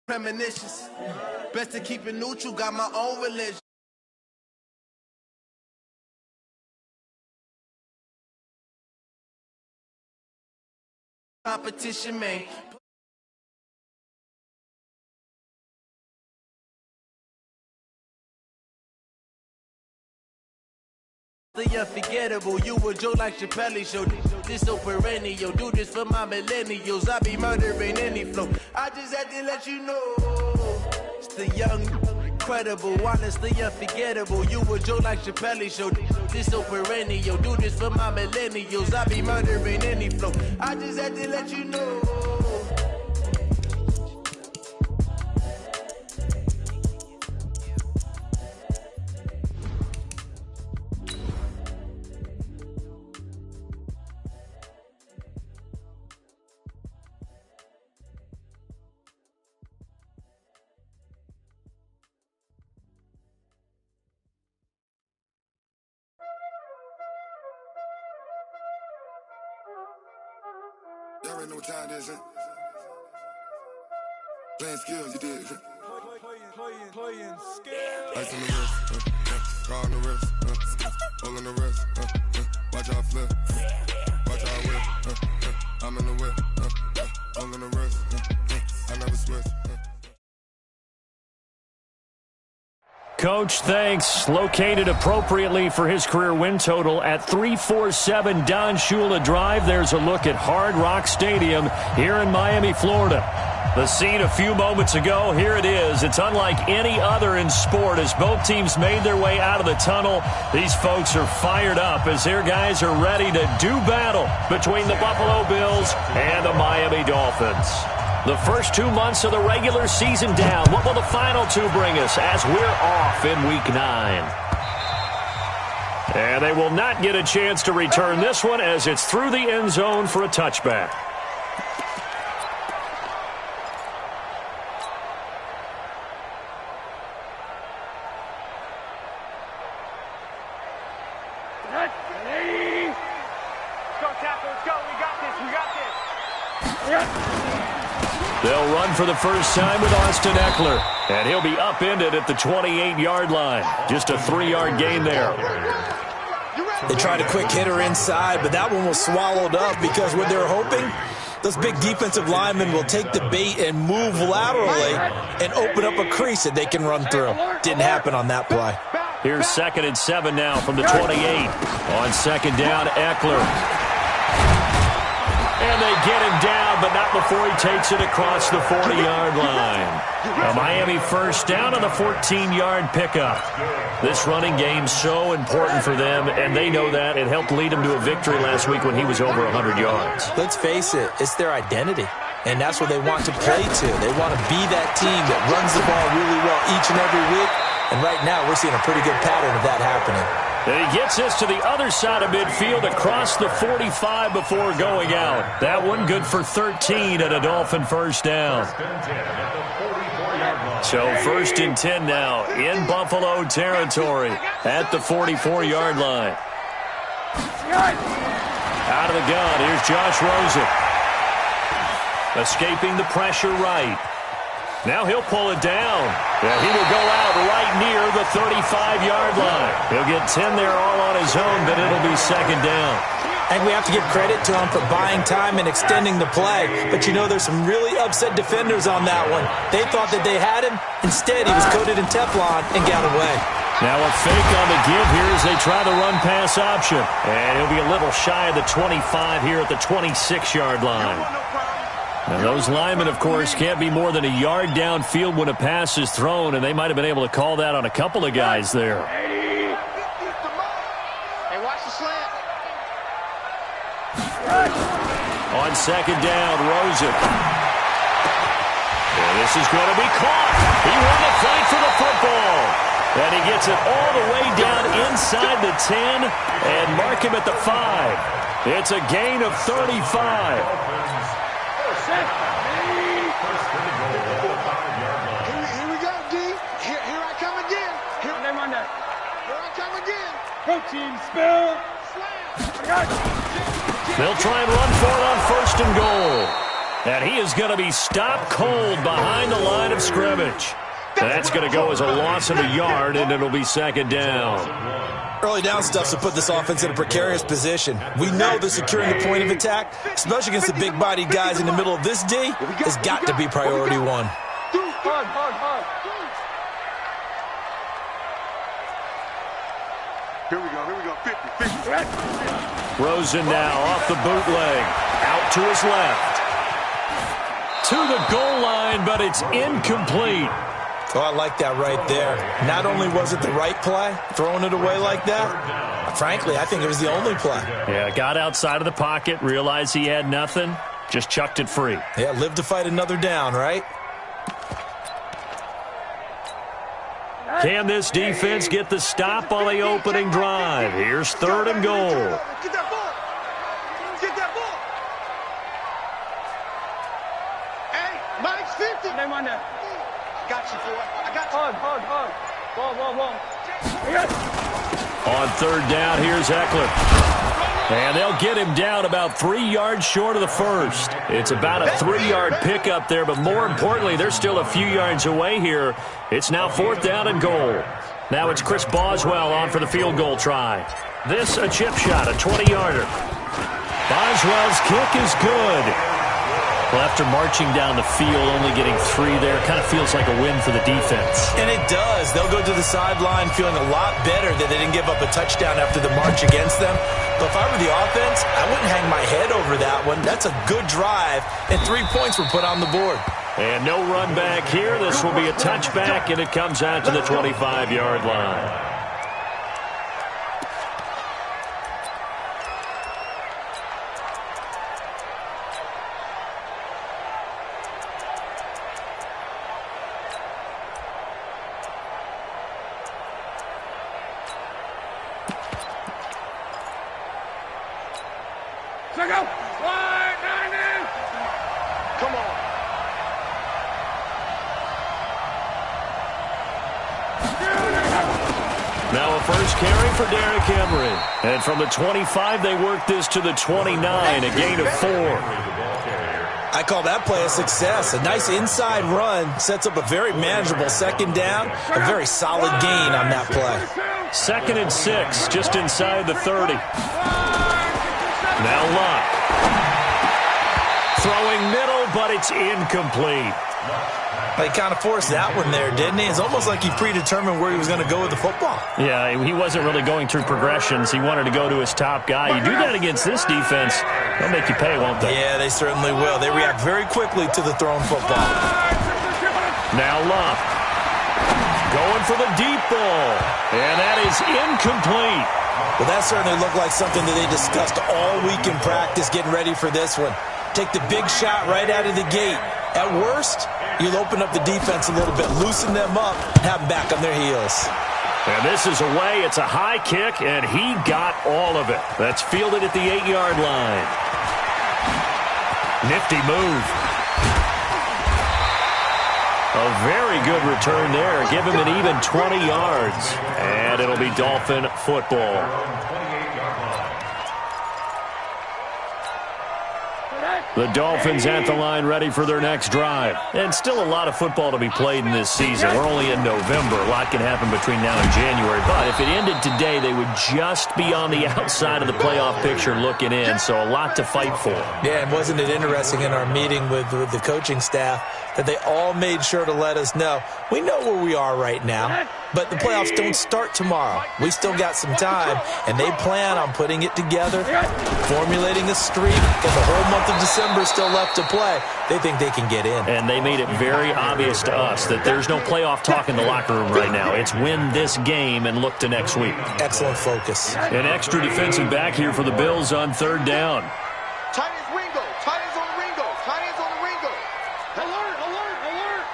Premonitions. Best to keep it neutral, got my own religion. Competition, man. The unforgettable, you a joke like Chappelle show. This so perennial, do this for my millennials. I be murdering any flow. I just had to let you know. It's the young, incredible, honestly unforgettable. You a joke like Chappelle show. This so perennial, do this for my millennials. I be murdering any flow. I just had to let you know. You already know what time it is, huh? Playing skills, you did. Playing skills. Ice on the wrist, car on the wrist, hole in the wrist, watch out flip, watch out whip, I'm in the whip, hole in the wrist, I never switch. Coach, thanks. Located appropriately for his career win total at 347 Don Shula Drive. There's a look at Hard Rock Stadium here in Miami, Florida. The scene a few moments ago, here it is. It's unlike any other in sport as both teams made their way out of the tunnel. These folks are fired up as their guys are ready to do battle between the Buffalo Bills and the Miami Dolphins. The first 2 months of the regular season down. What will the final two bring us as we're off in Week 9? And they will not get a chance to return this one as it's through the end zone for a touchback. They'll run for the first time with Austin Eckler, and he'll be upended at the 28-yard line. Just a 3-yard gain there. They tried a quick hitter inside, but that one was swallowed up because what they're hoping, those big defensive linemen will take the bait and move laterally and open up a crease that they can run through. Didn't happen on that play. Here's 2nd and 7 now from the 28. On 2nd down, Eckler. And they get him down, but not before he takes it across the 40-yard line. A Miami first down on the 14-yard pickup. This running game's so important for them, and they know that. It helped lead them to a victory last week when he was over 100 yards. Let's face it, it's their identity, and that's what they want to play to. They want to be that team that runs the ball really well each and every week, and right now we're seeing a pretty good pattern of that happening. And he gets this to the other side of midfield across the 45 before going out. That one good for 13 at a Dolphin first down. So 1st and 10 now in Buffalo territory at the 44-yard line. Out of the gun, here's Josh Rosen. Escaping the pressure right. Now he'll pull it down. Yeah, he will go out right near the 35-yard line. He'll get 10 there all on his own, but it'll be 2nd down. And we have to give credit to him for buying time and extending the play. But, you know, there's some really upset defenders on that one. They thought that they had him. Instead, he was coated in Teflon and got away. Now a fake on the give here as they try the run-pass option. And he'll be a little shy of the 25 here at the 26-yard line. Now those linemen, of course, can't be more than a yard downfield when a pass is thrown, and they might have been able to call that on a couple of guys there. Hey, watch the slant. On 2nd down, Rosen. And this is going to be caught. He won the fight for the football. And he gets it all the way down inside the 10 and mark him at the 5. It's a gain of 35. Here we go, D. Here I come again. Here I come again. Protein spill. They'll try and run for it on 1st and goal. And he is going to be stopped cold behind the line of scrimmage. That's going to go as a loss of a yard, and it'll be second down. Early down stuff to put this offense in a precarious position. We know that securing the point of attack, especially against the big-bodied guys in the middle of this D, has got to be priority one. Here we go, 50. Rosen now off the bootleg, out to his left. To the goal line, but it's incomplete. Oh, I like that right there. Not only was it the right play, throwing it away like that, frankly, I think it was the only play. Yeah, got outside of the pocket, realized he had nothing, just chucked it free. Yeah, live to fight another down, right? Can this defense get the stop on the opening drive? Here's third and goal. Get that ball. Get that ball. Hey, Mike's 50. Got you, boy. I got you. Hard. Ball. On third down, here's Eckler. And they'll get him down about 3 yards short of the first. It's about a 3-yard pickup there, but more importantly, they're still a few yards away here. It's now fourth down and goal. Now it's Chris Boswell on for the field goal try. This a chip shot, a 20-yarder. Boswell's kick is good. Well, after marching down the field, only getting 3 there, kind of feels like a win for the defense. And it does. They'll go to the sideline feeling a lot better that they didn't give up a touchdown after the march against them. But if I were the offense, I wouldn't hang my head over that one. That's a good drive, and 3 points were put on the board. And no run back here. This will be a touchback, and it comes out to the 25-yard line. Come on. Now a first carry for Derrick Henry. And from the 25, they work this to the 29, a gain of 4. I call that play a success. A nice inside run sets up a very manageable second down, a very solid gain on that play. 2nd and 6, just inside the 30. Now Luck. Throwing middle, but it's incomplete. He kind of forced that one there, didn't he? It's almost like he predetermined where he was going to go with the football. Yeah, he wasn't really going through progressions. He wanted to go to his top guy. You do that against this defense, they'll make you pay, won't they? Yeah, they certainly will. They react very quickly to the thrown football. Now Luck. Going for the deep ball. And that is incomplete. Well, that certainly looked like something that they discussed all week in practice getting ready for this one. Take the big shot right out of the gate. At worst, you'll open up the defense a little bit, loosen them up, and have them back on their heels. And this is away. It's a high kick, and he got all of it. That's fielded at the 8-yard line. Nifty move. A very good return there. Give him an even 20 yards. And it'll be Dolphin football. The Dolphins at the line ready for their next drive. And still a lot of football to be played in this season. We're only in November. A lot can happen between now and January. But if it ended today, they would just be on the outside of the playoff picture looking in. So a lot to fight for. Yeah, and wasn't it interesting in our meeting with the coaching staff that they all made sure to let us know, we know where we are right now, but the playoffs don't start tomorrow. We still got some time, and they plan on putting it together, formulating a streak, and the whole month of December still left to play. They think they can get in. And they made it very obvious to us that there's no playoff talk in the locker room right now. It's win this game and look to next week. Excellent focus. An extra defensive back here for the Bills on third down. Tight ends Ringo. Tight ends on the Ringo. Tight ends on the Ringo. Alert, alert, alert.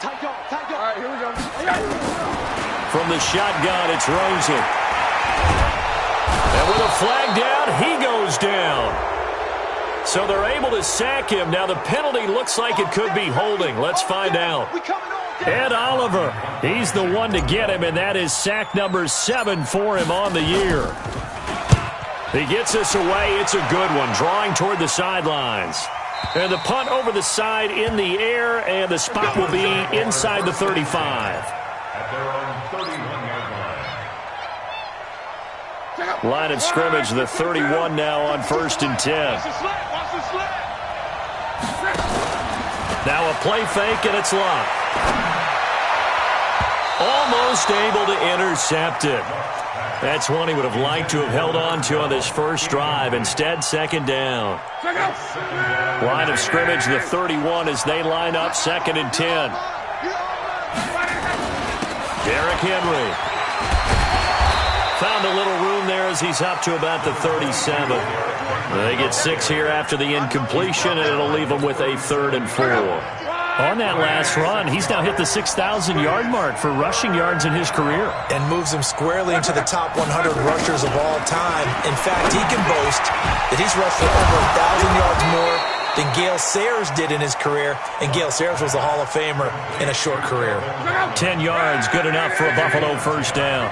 Tight go, tight go. All right, here we go. From the shotgun, it's Rosen. And with a flag down, he goes down. So they're able to sack him. Now the penalty looks like it could be holding. Let's find out. Ed Oliver, he's the one to get him, and that is sack number 7 for him on the year. He gets us away. It's a good one, drawing toward the sidelines. And the punt over the side in the air, and the spot will be inside the 35. At their own 31-yard line. Line of scrimmage, the 31 now on 1st and 10. Now a play fake, and it's locked. Almost able to intercept it. That's one he would have liked to have held on to on this first drive. Instead, 2nd down. Line of scrimmage, the 31 as they line up 2nd and 10. Derrick Henry. Found a little room there as he's up to about the 37. They get 6 here after the incompletion, and it'll leave them with a 3rd and 4. On that last run, he's now hit the 6,000-yard mark for rushing yards in his career. And moves him squarely into the top 100 rushers of all time. In fact, he can boast that he's rushed for over 1,000 yards more than Gale Sayers did in his career. And Gale Sayers was a Hall of Famer in a short career. 10 yards, good enough for a Buffalo first down.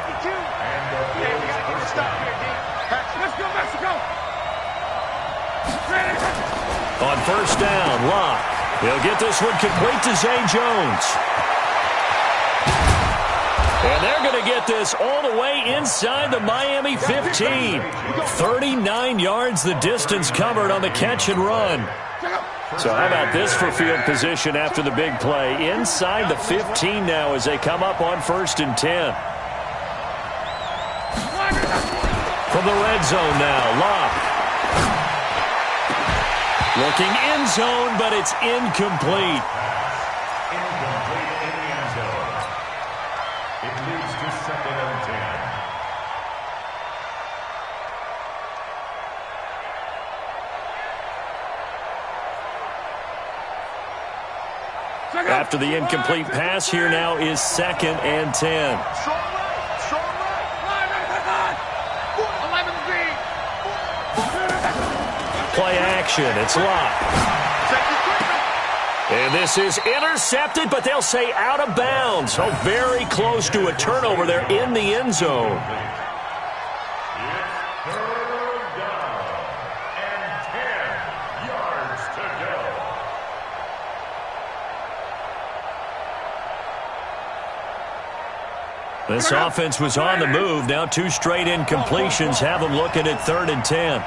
On first down, Locke. He'll get this one complete to Zay Jones. And they're going to get this all the way inside the Miami 15. 39 yards the distance covered on the catch and run. So how about this for field position after the big play? Inside the 15 now as they come up on 1st and 10. From the red zone now, Locke. Looking end zone, but it's incomplete. Incomplete in the end zone. It leads to 2nd and 10. After the incomplete pass, here now is 2nd and 10. Play action, it's locked. And this is intercepted, but they'll say out of bounds. So very close to a turnover there in the end zone. It's 3rd down and 10 yards to go. This offense was on the move. Now 2 straight incompletions have them looking at 3rd and 10.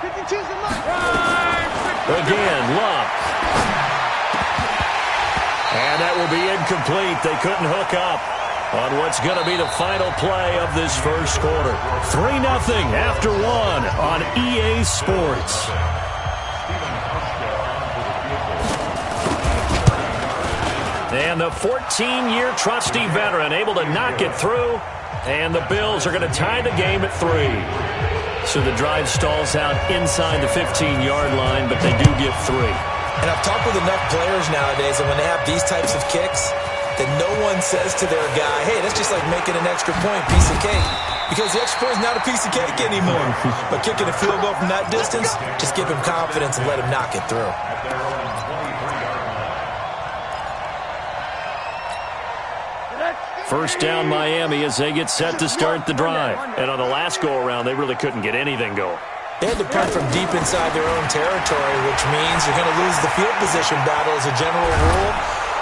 Again, Locke. And that will be incomplete. They couldn't hook up on what's going to be the final play of this first quarter. 3-0 after 1 on EA Sports. And the 14-year trusty veteran able to knock it through. And the Bills are going to tie the game at 3. So the drive stalls out inside the 15-yard line, but they do get 3. And I've talked with enough players nowadays, and when they have these types of kicks, that no one says to their guy, hey, that's just like making an extra point, piece of cake. Because the extra point is not a piece of cake anymore. But kicking a field goal from that distance, just give him confidence and let him knock it through. First down Miami as they get set to start the drive. And on the last go-around, they really couldn't get anything going. They had to punt from deep inside their own territory, which means you're going to lose the field position battle as a general rule.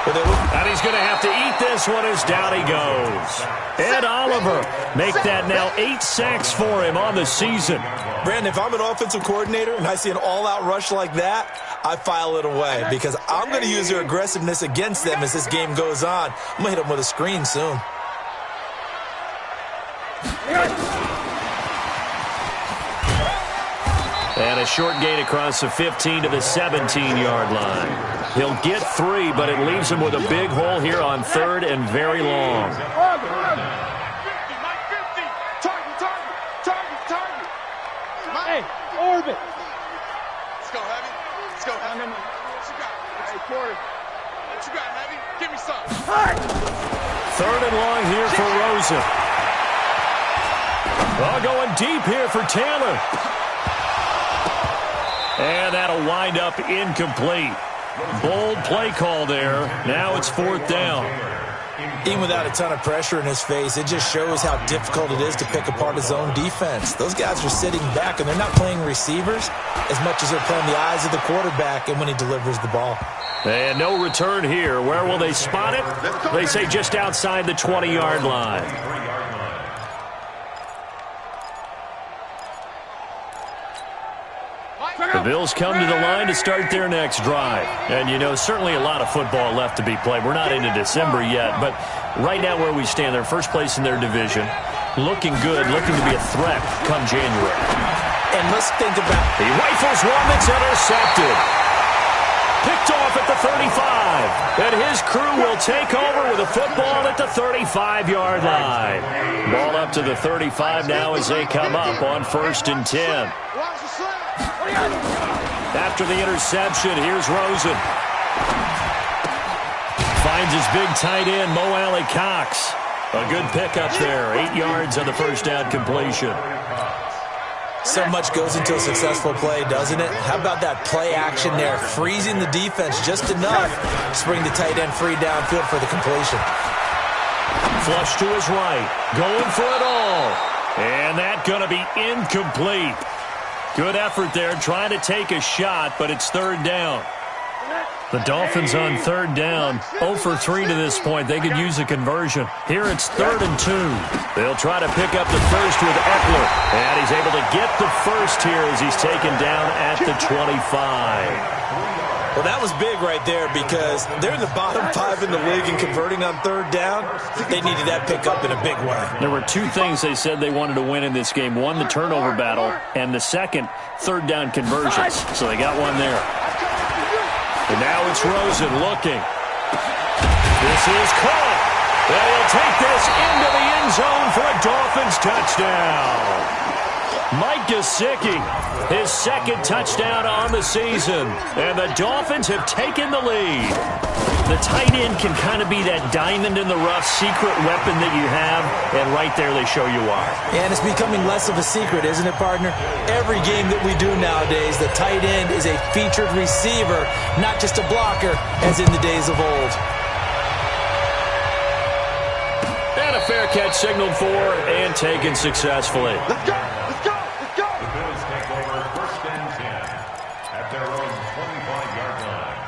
And he's going to have to eat this one as down he goes. Ed Oliver make that now 8 sacks for him on the season. Brandon, if I'm an offensive coordinator and I see an all-out rush like that, I file it away because I'm going to use their aggressiveness against them as this game goes on. I'm going to hit them with a screen soon. And a short gain across the 15 to the 17-yard line. He'll get 3, but it leaves him with a big hole here on 3rd and very long. Hey, orbit. Let's go, Heavy. Let's go, Heavy. What you got? Hey, quarter. What you got, Heavy? Give me some. 3rd and long here for Rosen. Well, going deep here for Taylor. And that'll wind up incomplete. Bold play call there. Now it's 4th down. Even without a ton of pressure in his face, it just shows how difficult it is to pick apart his own defense. Those guys are sitting back, and they're not playing receivers as much as they're playing the eyes of the quarterback and when he delivers the ball. And no return here. Where will they spot it? They say just outside the 20-yard line. The Bills come to the line to start their next drive. And, you know, certainly a lot of football left to be played. We're not into December yet, but right now where we stand, they're first place in their division. Looking good, looking to be a threat come January. And let's think about... He rifles one that's intercepted. Picked off at the 35. And his crew will take over with a football at the 35-yard line. Ball up to the 35 now as they come up on 1st and 10. After the interception, here's Rosen. Finds his big tight end, Mo Alley-Cox. A good pickup there. 8 yards on the first down completion. So much goes into a successful play, doesn't it? How about that play action there? Freezing the defense just enough to bring the tight end free downfield for the completion. Flush to his right. Going for it all. And that going to be incomplete. Good effort there, trying to take a shot, but it's 3rd down. The Dolphins on 3rd down, 0 for 3 to this point. They could use a conversion. Here it's 3rd and 2. They'll try to pick up the first with Eckler. And he's able to get the first here as he's taken down at the 25. Well, that was big right there because they're in the bottom 5 in the league and converting on 3rd down. They needed that pickup in a big way. There were 2 things they said they wanted to win in this game. One, the turnover battle, and the second, 3rd down conversions. So they got one there. And now it's Rosen looking. This is caught. And he'll take this into the end zone for a Dolphins touchdown. Mike Gesicki, his 2nd touchdown on the season. And the Dolphins have taken the lead. The tight end can kind of be that diamond in the rough secret weapon that you have. And right there they show you why. And it's becoming less of a secret, isn't it, partner? Every game that we do nowadays, the tight end is a featured receiver, not just a blocker, as in the days of old. And a fair catch signaled for and taken successfully. Let's go! Let's go! Let's go! The Bills take over 1st and 10 at their own 25-yard line.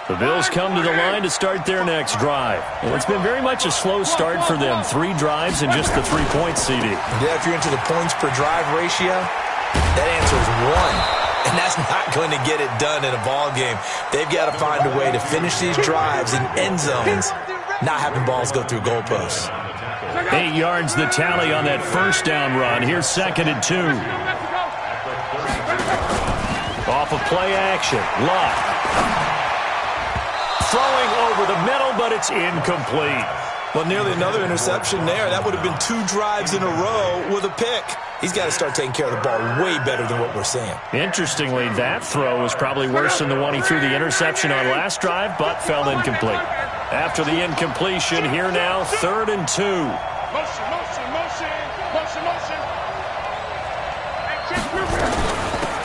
The Bills come to the line to start their next drive. Well, it's been very much a slow start for them. 3 drives and just the 3 points, CD. Yeah, if you're into the points per drive ratio, that answer is 1. And that's not going to get it done in a ball game. They've got to find a way to finish these drives in end zones, not having balls go through goalposts. 8 yards the tally on that first down run. Here's 2nd and 2. Off of play action. Luck. Throwing over the middle, but it's incomplete. Well, nearly another interception there. That would have been 2 drives in a row with a pick. He's got to start taking care of the ball way better than what we're seeing. Interestingly, that throw was probably worse than the one he threw the interception on last drive, but fell incomplete. After the incompletion, here now, 3rd and 2. Motion, motion, motion, motion, motion.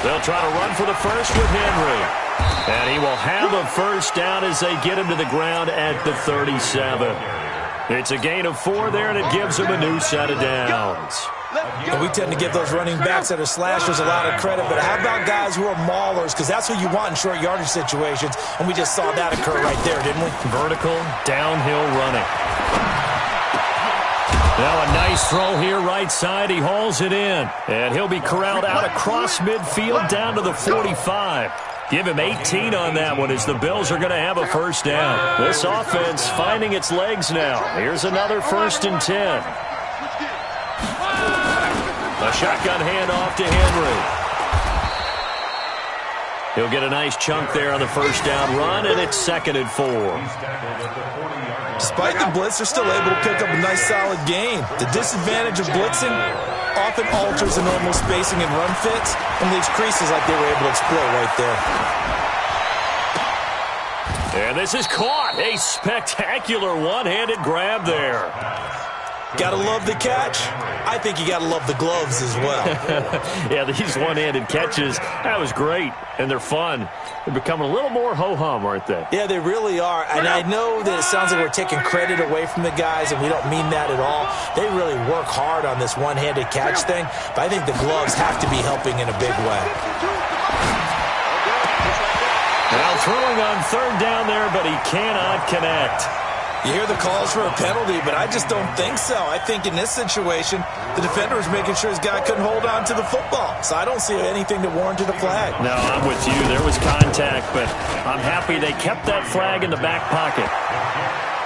They'll try to run for the first with Henry. And he will have a first down as they get him to the ground at the 37. It's a gain of 4 there, and it gives him a new set of downs. And we tend to give those running backs that are slashers a lot of credit, but how about guys who are maulers? Because that's who you want in short yardage situations, and we just saw that occur right there, didn't we? Vertical, downhill running. Now a nice throw here right side. He hauls it in, and he'll be corralled out across midfield down to the 45. Give him 18 on that one as the Bills are going to have a first down. This offense finding its legs now. Here's another 1st and 10. A shotgun handoff to Henry. He'll get a nice chunk there on the first down run, and it's 2nd and 4. Despite the blitz, they're still able to pick up a nice solid gain. The disadvantage of blitzing often alters the normal spacing and run fits and leaves creases like they were able to exploit right there. And this is caught. A spectacular one-handed grab there. Gotta love the catch. I think you gotta love the gloves as well. Yeah, these one-handed catches, that was great, and they're fun. They're becoming a little more ho-hum, aren't they? Yeah, they really are, and I know that it sounds like we're taking credit away from the guys, and we don't mean that at all. They really work hard on this one-handed catch thing, but I think the gloves have to be helping in a big way. Now throwing on third down there, but he cannot connect. You hear the calls for a penalty, but I just don't think so. I think in this situation, the defender was making sure his guy couldn't hold on to the football. So I don't see anything that warranted a flag. No, I'm with you. There was contact, but I'm happy they kept that flag in the back pocket.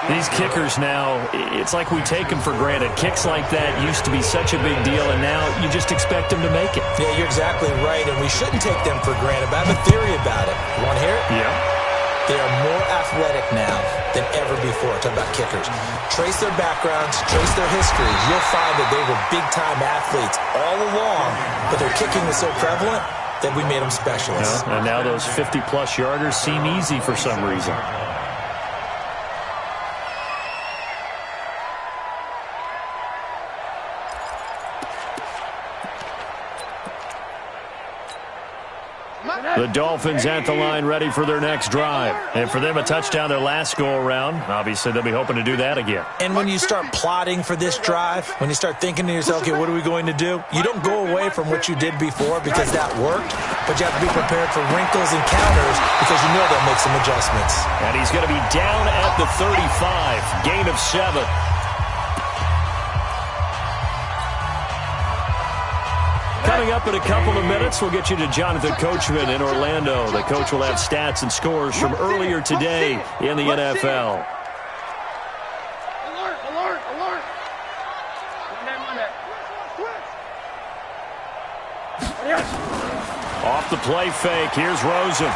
These kickers now, it's like we take them for granted. Kicks like that used to be such a big deal, and now you just expect them to make it. Yeah, you're exactly right, and we shouldn't take them for granted. But I have a theory about it. You want to hear it? Yeah. They are more athletic now than ever before. Talk about kickers. Trace their backgrounds, trace their histories. You'll find that they were big-time athletes all along, but their kicking was so prevalent that we made them specialists. Yeah, and now those 50-plus yarders seem easy for some reason. The Dolphins at the line ready for their next drive. And for them, a touchdown their last go-around. Obviously, they'll be hoping to do that again. And when you start plotting for this drive, when you start thinking to yourself, okay, what are we going to do? You don't go away from what you did before because that worked, but you have to be prepared for wrinkles and counters because you know they'll make some adjustments. And he's going to be down at the 35, gain of 7. Coming up in a couple of minutes, we'll get you to Jonathan Coachman in Orlando. The coach will have stats and scores from earlier today in the NFL. Alert, alert, alert. Off the play fake, here's Rosen.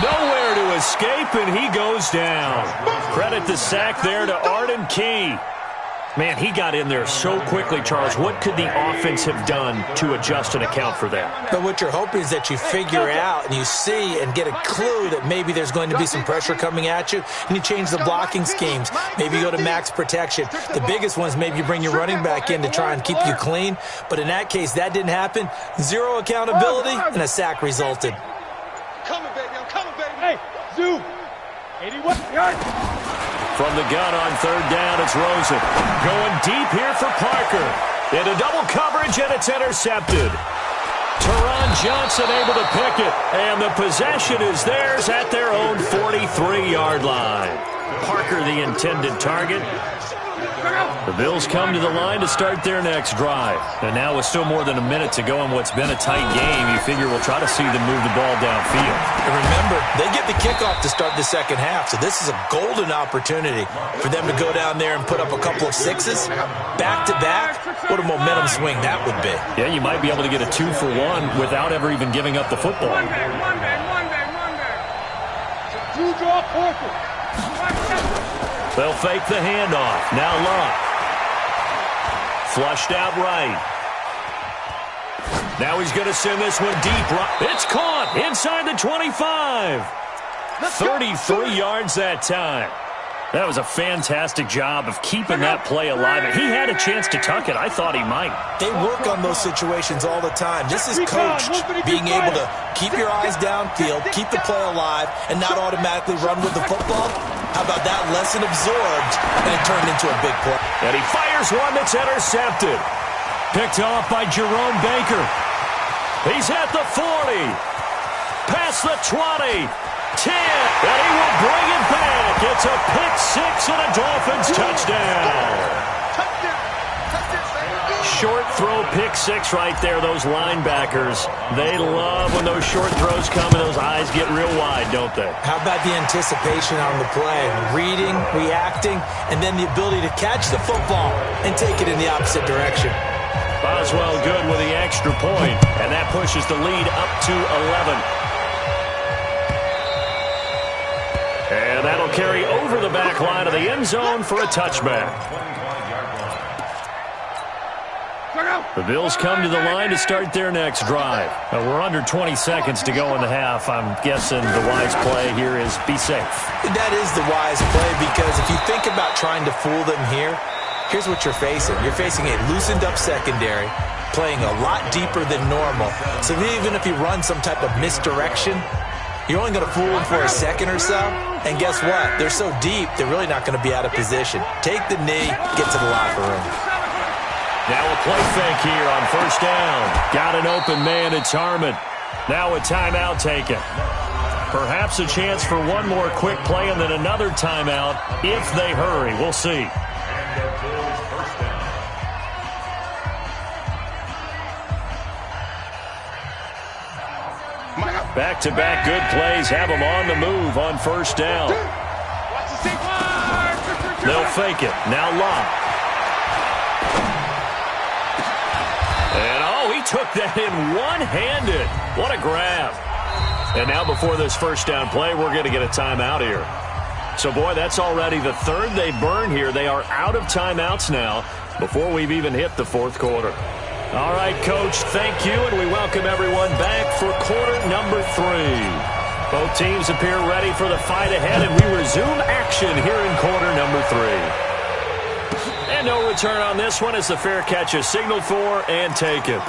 Nowhere to escape, and he goes down. Credit the sack there to Arden Key. Man, he got in there so quickly, Charles. What could the offense have done to adjust and account for that? But what you're hoping is that you figure out and you see and get a clue that maybe there's going to be some pressure coming at you, and you change the blocking schemes. Maybe you go to max protection. The biggest one is maybe you bring your running back in to try and keep you clean. But in that case, that didn't happen. Zero accountability, and a sack resulted. I'm coming, baby. I'm coming, baby. Hey, Zoo. 81 yards. From the gun on third down, it's Rosen. Going deep here for Parker. Into double coverage, and it's intercepted. Teron Johnson able to pick it, and the possession is theirs at their own 43-yard line. Parker, the intended target. The Bills come to the line to start their next drive. And now with still more than a minute to go in what's been a tight game, you figure we'll try to see them move the ball downfield. And remember, they get the kickoff to start the second half, so this is a golden opportunity for them to go down there and put up a couple of sixes back-to-back. What a momentum swing that would be. Yeah, you might be able to get a 2-for-1 without ever even giving up the football. One day. Drew draw Parker. They'll fake the handoff. Now Love. Flushed out right. Now he's going to send this one deep. It's caught inside the 25. 33 yards that time. That was a fantastic job of keeping that play alive. And he had a chance to tuck it. I thought he might. They work on those situations all the time. This is coached, being able to keep your eyes downfield, keep the play alive, and not automatically run with the football. How about that lesson absorbed, and it turned into a big play. And he fires one that's intercepted. Picked off by Jerome Baker. He's at the 40. Past the 20. 10, and he will bring it back. It's a pick-6 and a Dolphins touchdown. Short throw pick-6 right there. Those linebackers, they love when those short throws come and those eyes get real wide, don't they? How about the anticipation on the play? Reading, reacting, and then the ability to catch the football and take it in the opposite direction. Boswell good with the extra point, and that pushes the lead up to 11. And that'll carry over the back line of the end zone for a touchback. The Bills come to the line to start their next drive. We're under 20 seconds to go in the half. I'm guessing the wise play here is be safe. That is the wise play, because if you think about trying to fool them here, here's what you're facing. You're facing a loosened up secondary, playing a lot deeper than normal. So even if you run some type of misdirection, you're only going to fool them for a second or so. And guess what? They're so deep, they're really not going to be out of position. Take the knee, get to the locker room. Now a play fake here on first down. Got an open man, it's Harmon. Now a timeout taken. Perhaps a chance for one more quick play and then another timeout if they hurry. We'll see. Back-to-back good plays have them on the move on first down. They'll fake it. Now Locke. And, he took that in one-handed. What a grab. And now before this first down play, we're going to get a timeout here. So, boy, that's already the third they burn here. They are out of timeouts now before we've even hit the fourth quarter. All right, Coach, thank you, and we welcome everyone back for quarter number 3. Both teams appear ready for the fight ahead, and we resume action here in quarter number 3. And no return on this one as the fair catch is signaled for and taken.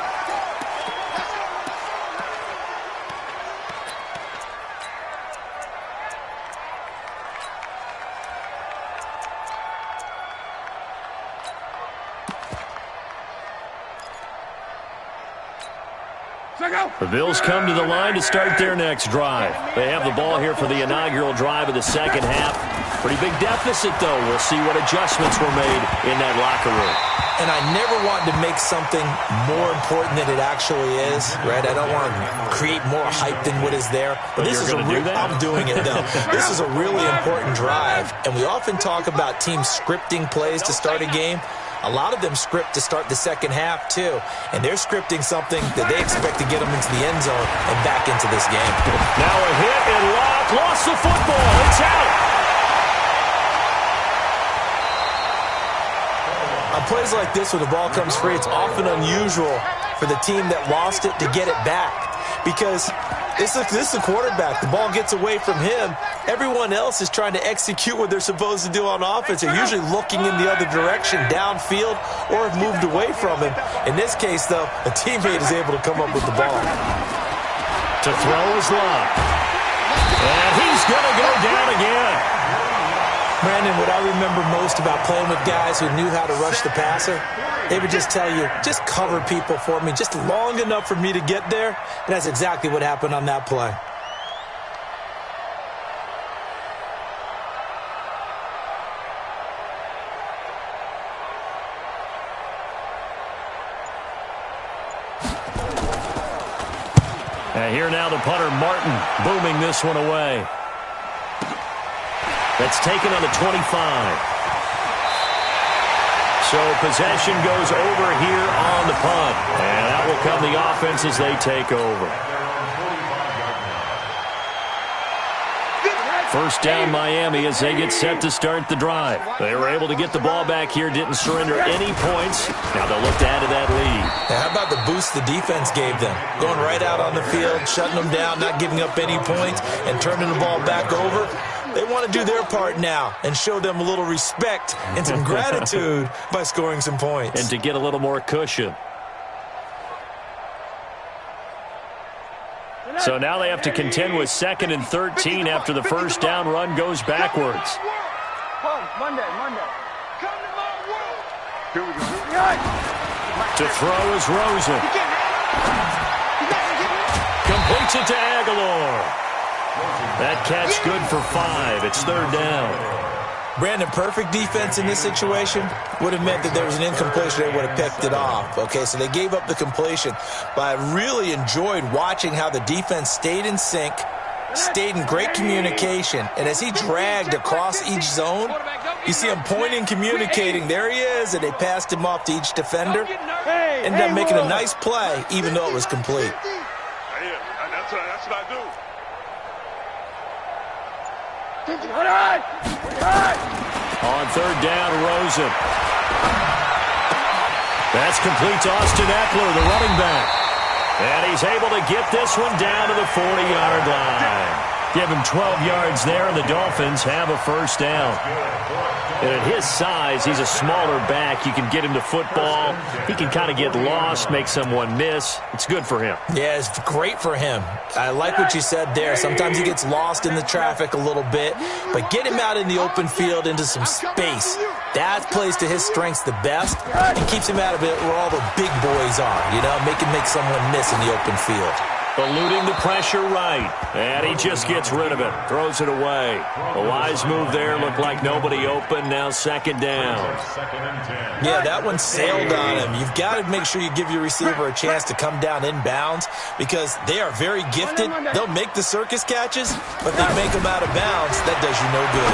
The Bills come to the line to start their next drive. They have the ball here for the inaugural drive of the second half. Pretty big deficit, though. We'll see what adjustments were made in that locker room. And I never want to make something more important than it actually is, right? I don't want to create more hype than what is there. But this is I'm doing it, though. This is a really important drive. And we often talk about teams scripting plays to start a game. A lot of them script to start the second half, too. And they're scripting something that they expect to get them into the end zone and back into this game. Now a hit and Locke lost the football. It's out. On plays like this where the ball comes free, it's often unusual for the team that lost it to get it back. Because this is the quarterback. The ball gets away from him. Everyone else is trying to execute what they're supposed to do on offense. They're usually looking in the other direction, downfield, or have moved away from him. In this case, though, a teammate is able to come up with the ball. To throw is Locke. And he's going to go down again. Brandon, what I remember most about playing with guys who knew how to rush the passer, they would just tell you, just cover people for me, just long enough for me to get there. And that's exactly what happened on that play. And here now the punter, Martin, booming this one away. That's taken on the 25. So possession goes over here on the punt. And that will come the offense as they take over. First down Miami as they get set to start the drive. They were able to get the ball back here, didn't surrender any points. Now they'll look to add to that lead. Now how about the boost the defense gave them? Going right out on the field, shutting them down, not giving up any points, and turning the ball back over. They want to do their part now and show them a little respect and some gratitude by scoring some points. And to get a little more cushion. So now they have to contend with 2nd and 13 after the first down run goes backwards. Monday. To throw is Rosen. Completes it to Aguilar. That catch good for 5. It's 3rd down. Brandon, perfect defense in this situation would have meant that there was an incompletion. They would have picked it off. Okay, so they gave up the completion. But I really enjoyed watching how the defense stayed in sync, stayed in great communication. And as he dragged across each zone, you see him pointing, communicating. There he is, and they passed him off to each defender. Ended up making a nice play, even though it was complete. That's what I do. On 3rd down, Rosen. That's complete to Austin Eckler, the running back. And he's able to get this one down to the 40-yard line. Give him 12 yards there, and the Dolphins have a first down. And at his size, he's a smaller back. You can get him to football. He can kind of get lost, make someone miss. It's good for him. Yeah, it's great for him. I like what you said there. Sometimes he gets lost in the traffic a little bit, but get him out in the open field into some space. That plays to his strengths the best and keeps him out of it where all the big boys are, you know, make someone miss in the open field. Eluding the pressure right, and he just gets rid of it, throws it away. A wise move there, looked like nobody open, now second down. Yeah, that one sailed on him. You've got to make sure you give your receiver a chance to come down inbounds because they are very gifted. They'll make the circus catches, but they make them out of bounds. That does you no good.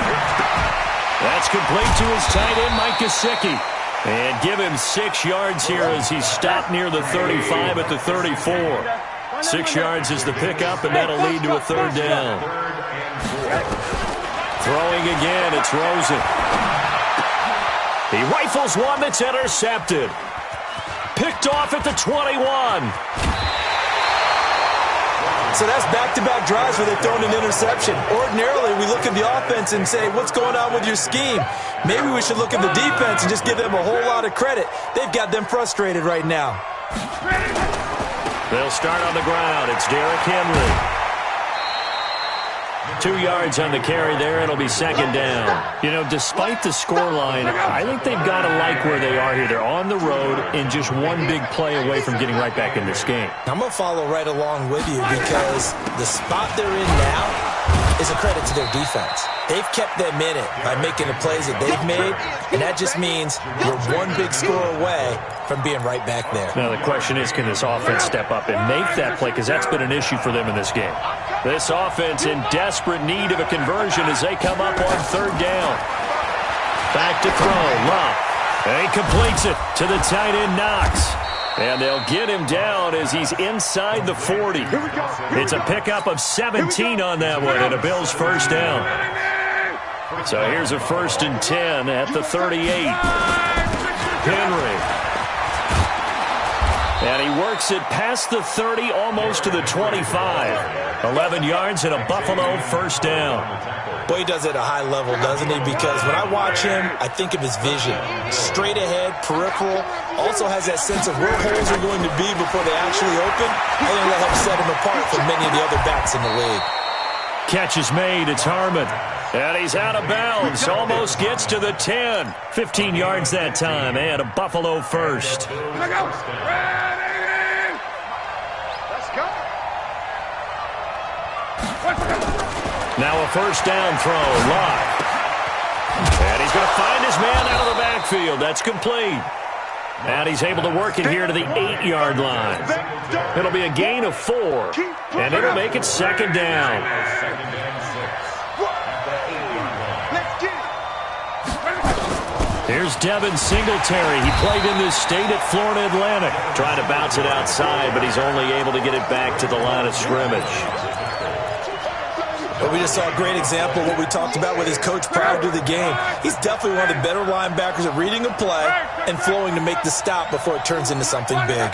That's complete to his tight end, Mike Gesicki. And give him 6 yards here as he's stopped near the 35 at the 34. 6 yards is the pickup, and that'll lead to a third down. Throwing again, it's Rosen. He rifles one that's intercepted. Picked off at the 21. So that's back-to-back drives where they've thrown an interception. Ordinarily, we look at the offense and say, what's going on with your scheme? Maybe we should look at the defense and just give them a whole lot of credit. They've got them frustrated right now. They'll start on the ground. It's Derrick Henry. 2 yards on the carry there. It'll be second down. You know, despite the scoreline, I think they've got to like where they are here. They're on the road and just one big play away from getting right back in this game. I'm going to follow right along with you because the spot they're in now is a credit to their defense. They've kept them in it by making the plays that they've made, and that just means you're one big score away from being right back there. Now the question is, can this offense step up and make that play? Because that's been an issue for them in this game. This offense in desperate need of a conversion as they come up on third down. Back to throw, Love. And he completes it to the tight end, Knox. And they'll get him down as he's inside the 40. It's a pickup of 17 on that one and a Bills first down. So here's a 1st and 10 at the 38. Henry. And he works it past the 30, almost to the 25. 11 yards and a Buffalo first down. Boy, he does it at a high level, doesn't he? Because when I watch him, I think of his vision. Straight ahead, peripheral. Also has that sense of where holes are going to be before they actually open. I think that helps set him apart from many of the other backs in the league. Catch is made. It's Harmon. And he's out of bounds. Almost gets to the 10. 15 yards that time. And a Buffalo first. Now a first down throw. Locke. And he's going to find his man out of the backfield. That's complete. And he's able to work it here to the 8-yard line. It'll be a gain of 4. And it'll make it second down. Here's Devin Singletary. He played in this state at Florida Atlantic. Trying to bounce it outside, but he's only able to get it back to the line of scrimmage. But we just saw a great example of what we talked about with his coach prior to the game. He's definitely one of the better linebackers at reading a play and flowing to make the stop before it turns into something big.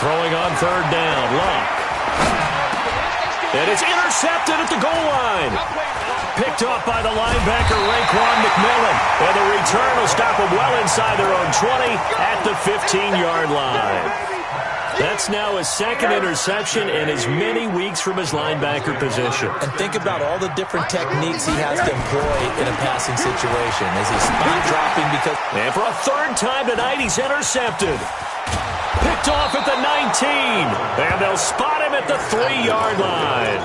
Throwing on third down, Locke. And it's intercepted at the goal line. Picked off by the linebacker, Raekwon McMillan. And the return will stop them well inside their own 20 at the 15-yard line. That's now his second interception in as many weeks from his linebacker position. And think about all the different techniques he has to employ in a passing situation. As he's spot dropping because... And for a third time tonight, he's intercepted. Picked off at the 19. And they'll spot him at the 3-yard line.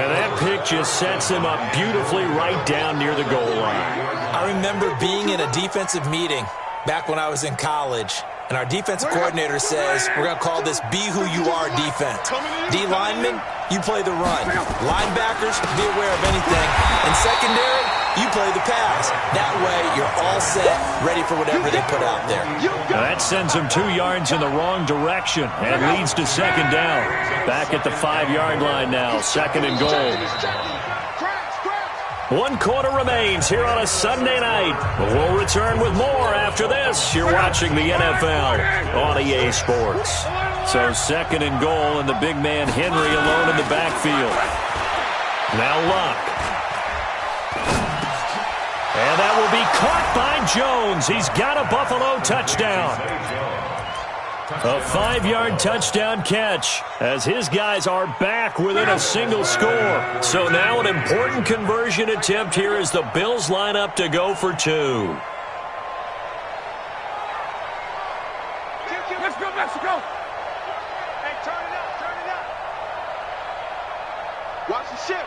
And that pick just sets him up beautifully right down near the goal line. I remember being in a defensive meeting back when I was in college. And our defensive coordinator says, we're going to call this Be Who You Are defense. D linemen, you play the run. Linebackers, be aware of anything. And secondary, you play the pass. That way, you're all set, ready for whatever they put out there. Now that sends him 2 yards in the wrong direction and leads to second down. Back at the 5-yard line now, second and goal. 1 quarter remains here on a Sunday night. We'll return with more after this. You're watching the NFL on EA Sports. So 2nd and goal, and the big man Henry alone in the backfield. Now Luck. And that will be caught by Jones. He's got a Buffalo touchdown. A 5-yard touchdown catch as his guys are back within a single score. So now an important conversion attempt here as the Bills line up to go for 2. Let's go, Mexico! Hey, turn it up. Watch the ship.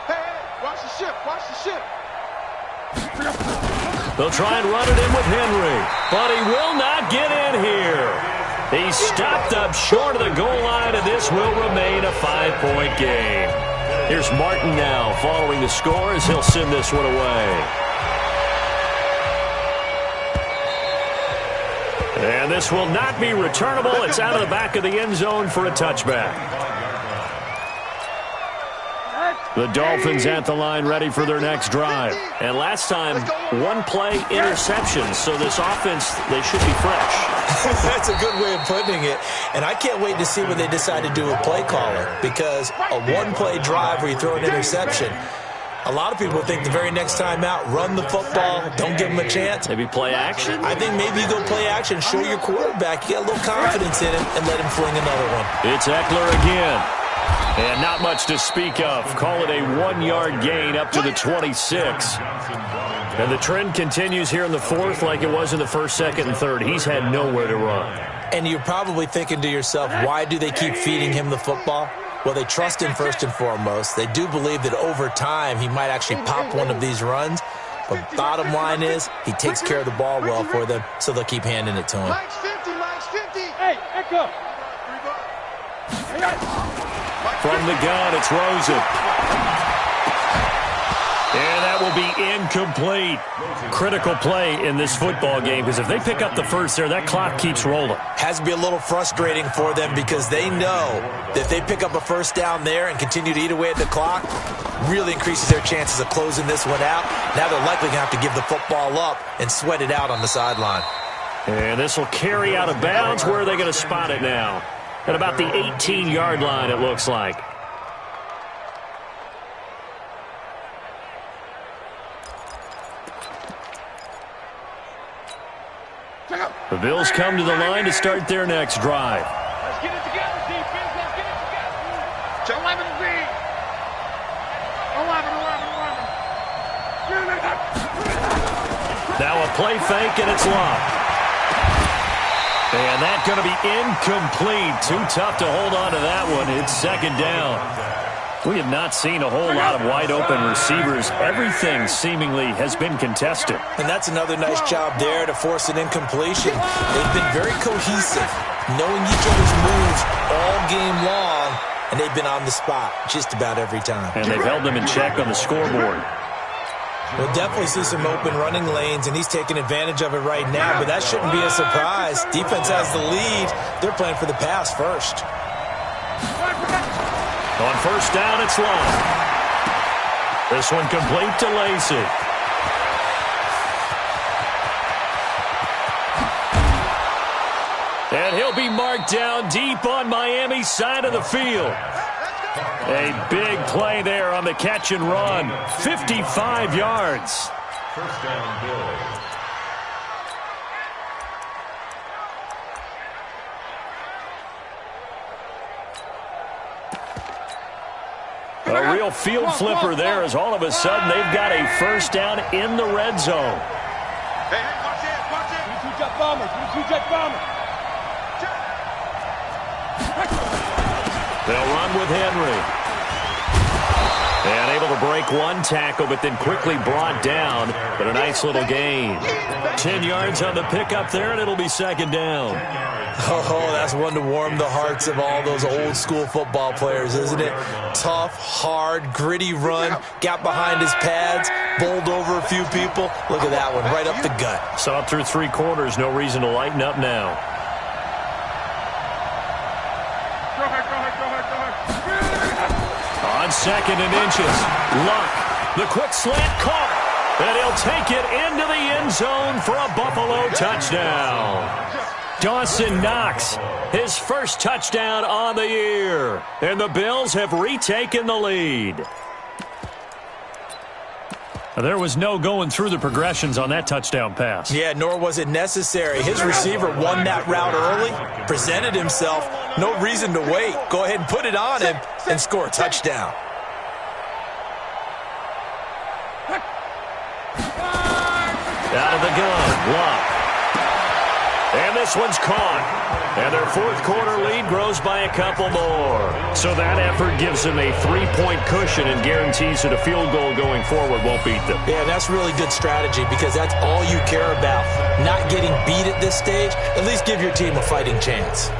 Hey, watch the ship. They'll try and run it in with Henry, but he will not get in here. He's stopped up short of the goal line, and this will remain a 5-point game. Here's Martin now following the score as he'll send this one away. And this will not be returnable. It's out of the back of the end zone for a touchback. The Dolphins at the line ready for their next drive. And last time, 1-play interception. So this offense, they should be fresh. That's a good way of putting it. And I can't wait to see what they decide to do with play calling. Because a 1-play drive where you throw an interception, a lot of people think the very next time out, run the football, don't give them a chance. Maybe play action? I think maybe you go play action, show your quarterback you got a little confidence in him, and let him fling another one. It's Eckler again. And not much to speak of. Call it a 1-yard gain up to the 26. And the trend continues here in the 4th like it was in the 1st, 2nd, and 3rd. He's had nowhere to run. And you're probably thinking to yourself, why do they keep feeding him the football? Well, they trust him first and foremost. They do believe that over time he might actually pop one of these runs. But bottom line is he takes care of the ball well for them, so they'll keep handing it to him. Mike's 50. Hey, Echo. From the gun, it's Rosen. And that will be incomplete. Critical play in this football game, because if they pick up the first there, that clock keeps rolling. Has to be a little frustrating for them because they know that if they pick up a first down there and continue to eat away at the clock, really increases their chances of closing this one out. Now they're likely going to have to give the football up and sweat it out on the sideline. And this will carry out of bounds. Where are they going to spot it now? At about the 18-yard line, it looks like. The Bills come to the line to start their next drive. Let's get it together, defense. Let's get it together. 11 to beat. 11. Now a play fake, and it's locked. And that's going to be incomplete. Too tough to hold on to that one. It's 2nd down. We have not seen a whole lot of wide-open receivers. Everything seemingly has been contested. And that's another nice job there to force an incompletion. They've been very cohesive, knowing each other's moves all game long, and they've been on the spot just about every time. And they've held them in check on the scoreboard. We'll definitely see some open running lanes, and he's taking advantage of it right now, but that shouldn't be a surprise. Defense has the lead. They're playing for the pass first. On first down, it's long. This one complete to Lacey. And he'll be marked down deep on Miami's side of the field. A big play there on the catch and run. 55 yards. First down, Bills. A real field flipper there as all of a sudden they've got a first down in the red zone. Hey, watch it. Two-jet bomber. They'll run with Henry. And able to break one tackle, but then quickly brought down. But a nice little gain. 10 yards on the pickup there, and it'll be 2nd down. Oh, that's one to warm the hearts of all those old school football players, isn't it? Tough, hard, gritty run, got behind his pads, bowled over a few people. Look at that one, right up the gut. Saw it through 3 quarters, no reason to lighten up now. Go ahead. On 2nd and inches, Luck. The quick slant caught. And he'll take it into the end zone for a Buffalo touchdown. Dawson Knox, his first touchdown on the year. And the Bills have retaken the lead. There was no going through the progressions on that touchdown pass. Yeah, nor was it necessary. His receiver won that route early, presented himself. No reason to wait. Go ahead and put it on him and score a touchdown. Out of the gun, Locke. And this one's caught. And their fourth quarter lead grows by a couple more. So that effort gives them a 3-point cushion and guarantees that a field goal going forward won't beat them. Yeah, that's really good strategy because that's all you care about. Not getting beat at this stage, at least give your team a fighting chance.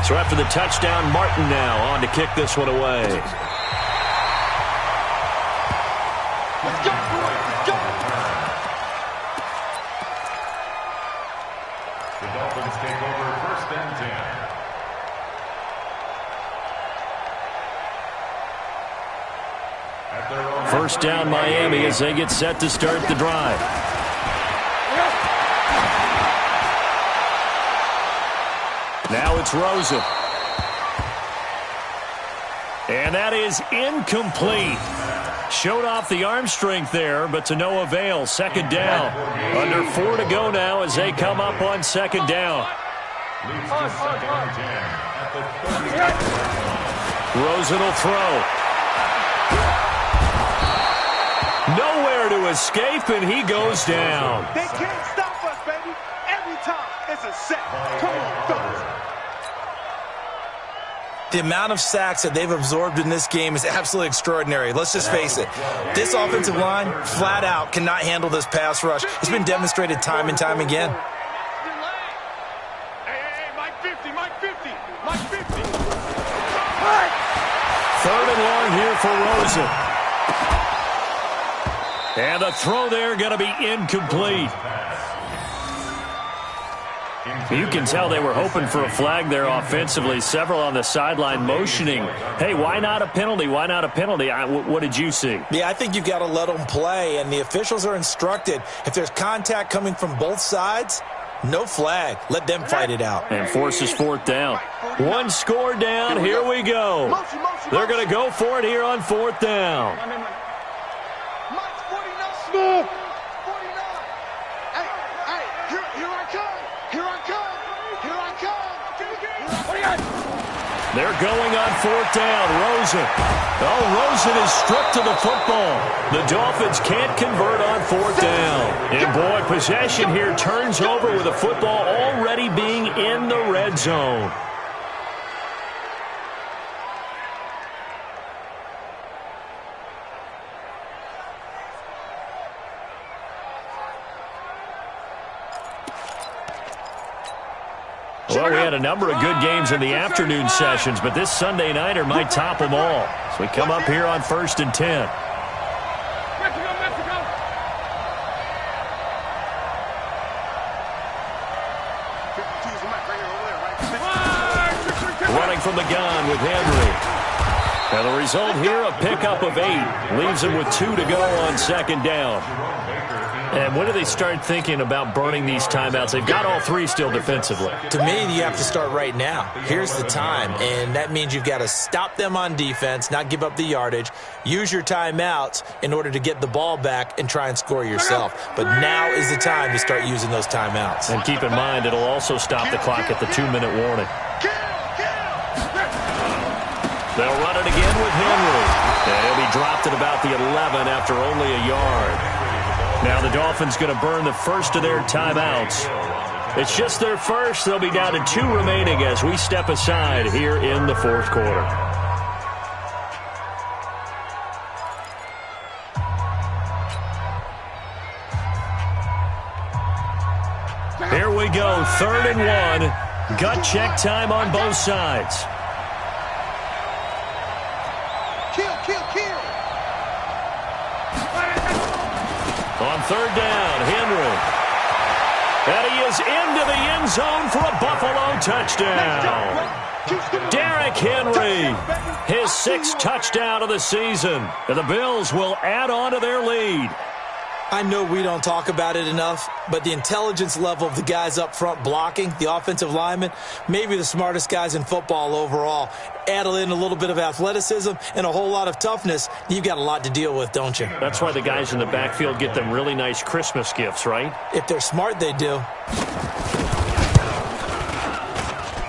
So after the touchdown, Martin now on to kick this one away. Let's go, boy. Let's go. The Dolphins take over 1st and 10. First down, Miami, as they get set to start the drive. Now it's Rosen. And that is incomplete. Showed off the arm strength there, but to no avail. Second down. Under 4 to go now as they come up on second down. Leads to 2nd and 10 at the 30. Rosen will throw. Nowhere to escape, and he goes down. They can't stop us, baby. Every time it's a set. Come on, fellas. The amount of sacks that they've absorbed in this game is absolutely extraordinary. Let's just face it. This offensive line, flat out, cannot handle this pass rush. It's been demonstrated time and time again. Hey, Mike 50, Mike 50, Mike 50. Third and long here for Rosen. And the throw there going to be incomplete. You can tell they were hoping for a flag there offensively. Several on the sideline motioning, hey, why not a penalty? Why not a penalty? What did you see? Yeah, I think you've got to let them play, and the officials are instructed. If there's contact coming from both sides, no flag. Let them fight it out. And forces 4th down. One score down. Here we go. They're going to go for it here on 4th down. Mike's 49. 49. Hey, here I come. Here I come. Here I come. They're going on 4th down. Rosen. Oh, Rosen is stripped to the football. The Dolphins can't convert on 4th down. And boy, possession here turns over with the football already being in the red zone. Well, we had a number of good games in the afternoon sessions, but this Sunday nighter might top them all. So we come up here on 1st and 10. Mexico. Running from the gun with Henry. Now the result here, a pickup of 8. Leaves them with 2 to go on second down. And when do they start thinking about burning these timeouts? They've got all 3 still defensively. To me, you have to start right now. Here's the time, and that means you've got to stop them on defense, not give up the yardage, use your timeouts in order to get the ball back and try and score yourself. But now is the time to start using those timeouts. And keep in mind, it'll also stop the clock at the 2-minute warning. They'll run it again with Henry. And he'll be dropped at about the 11 after only a yard. Now the Dolphins going to burn the first of their timeouts. It's just their first. They'll be down to 2 remaining as we step aside here in the 4th quarter. Here we go, 3rd and 1. Gut check time on both sides. Kill. On 3rd down, Henry. And he is into the end zone for a Buffalo touchdown. Derrick Henry, his 6th touchdown of the season. And the Bills will add on to their lead. I know we don't talk about it enough, but the intelligence level of the guys up front blocking, the offensive linemen, maybe the smartest guys in football overall. Add in a little bit of athleticism and a whole lot of toughness, you've got a lot to deal with, don't you? That's why the guys in the backfield get them really nice Christmas gifts, right? If they're smart, they do.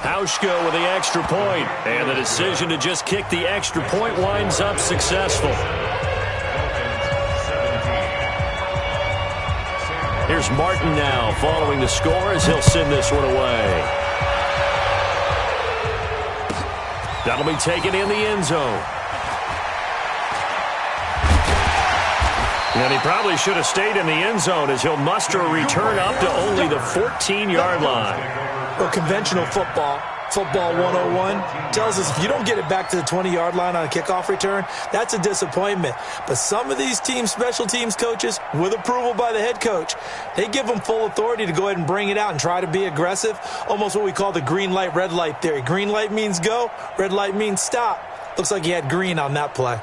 Hauschko with the extra point, and the decision to just kick the extra point winds up successful. Here's Martin now following the score as he'll send this one away. That'll be taken in the end zone. And he probably should have stayed in the end zone as he'll muster a return up to only the 14-yard line. Well, conventional football 101, tells us if you don't get it back to the 20-yard line on a kickoff return, that's a disappointment. But some of these special teams coaches, with approval by the head coach, they give them full authority to go ahead and bring it out and try to be aggressive, almost what we call the green light, red light theory. Green light means go, red light means stop. Looks like he had green on that play.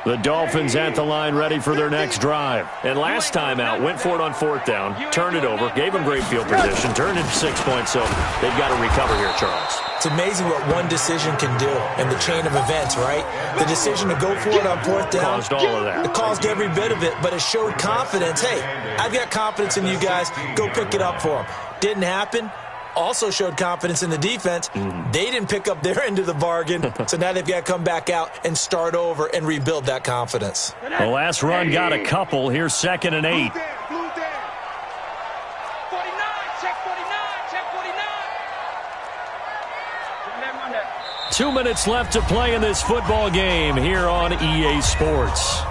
The Dolphins at the line ready for their next drive. And last time out, went for it on 4th down, turned it over, gave them great field position, turned into 6 points, so they've got to recover here, Charles. It's amazing what one decision can do in the chain of events, right? The decision to go for it on 4th down. Caused all of that. It caused every bit of it, but it showed confidence. Hey, I've got confidence in you guys. Go pick it up for them. Didn't happen. Also showed confidence in the defense. They didn't pick up their end of the bargain, so now they've got to come back out and start over and rebuild that confidence. The last run got a couple. Here's 2nd and 8. 49, check 49. 2 minutes left to play in this football game here on EA Sports.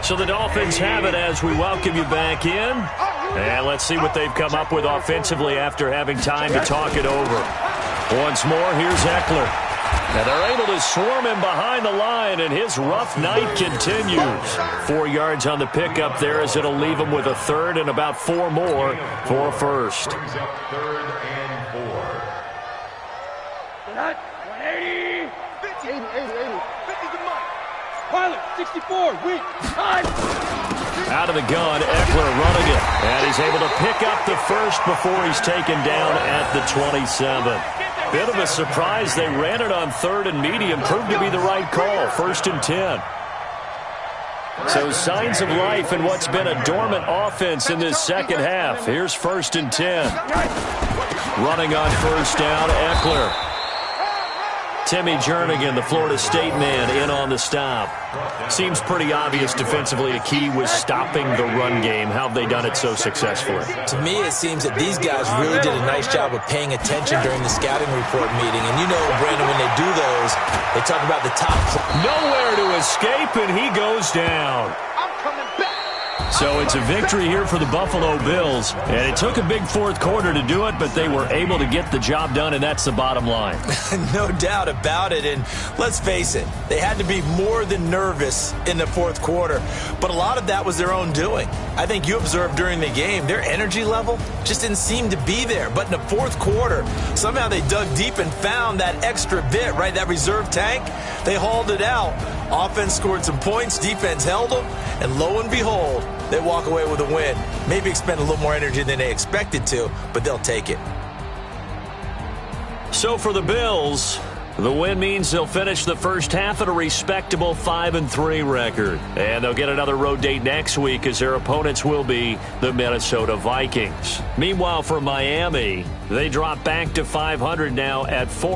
So the Dolphins have it as we welcome you back in. And let's see what they've come up with offensively after having time to talk it over. Once more, here's Eckler. And they're able to swarm him behind the line, and his rough night continues. 4 yards on the pickup there as it'll leave him with a 3rd and about 4 more for a first. 3rd and 4. 180. 80. 50's the mark. Pilot, 64. Weak. Time. Out of the gun, Eckler running it. And he's able to pick up the first before he's taken down at the 27. Bit of a surprise. They ran it on 3rd and medium. Proved to be the right call. 1st and 10. So signs of life in what's been a dormant offense in this second half. Here's 1st and 10. Running on 1st down, Eckler. Timmy Jernigan, the Florida State man, in on the stop. Seems pretty obvious defensively the key was stopping the run game. How have they done it so successfully? To me, it seems that these guys really did a nice job of paying attention during the scouting report meeting. And you know, Brandon, when they do those, they talk about the top. Nowhere to escape, and he goes down. I'm coming back. So it's a victory here for the Buffalo Bills. And it took a big 4th quarter to do it, but they were able to get the job done, and that's the bottom line. No doubt about it. And let's face it, they had to be more than nervous in the 4th quarter. But a lot of that was their own doing. I think you observed during the game, their energy level just didn't seem to be there. But in the 4th quarter, somehow they dug deep and found that extra bit, right, that reserve tank. They hauled it out. Offense scored some points, defense held them, and lo and behold, they walk away with a win. Maybe expend a little more energy than they expected to, but they'll take it. So for the Bills, the win means they'll finish the first half at a respectable 5-3 record. And they'll get another road date next week as their opponents will be the Minnesota Vikings. Meanwhile, for Miami, they drop back to 500 now at 4.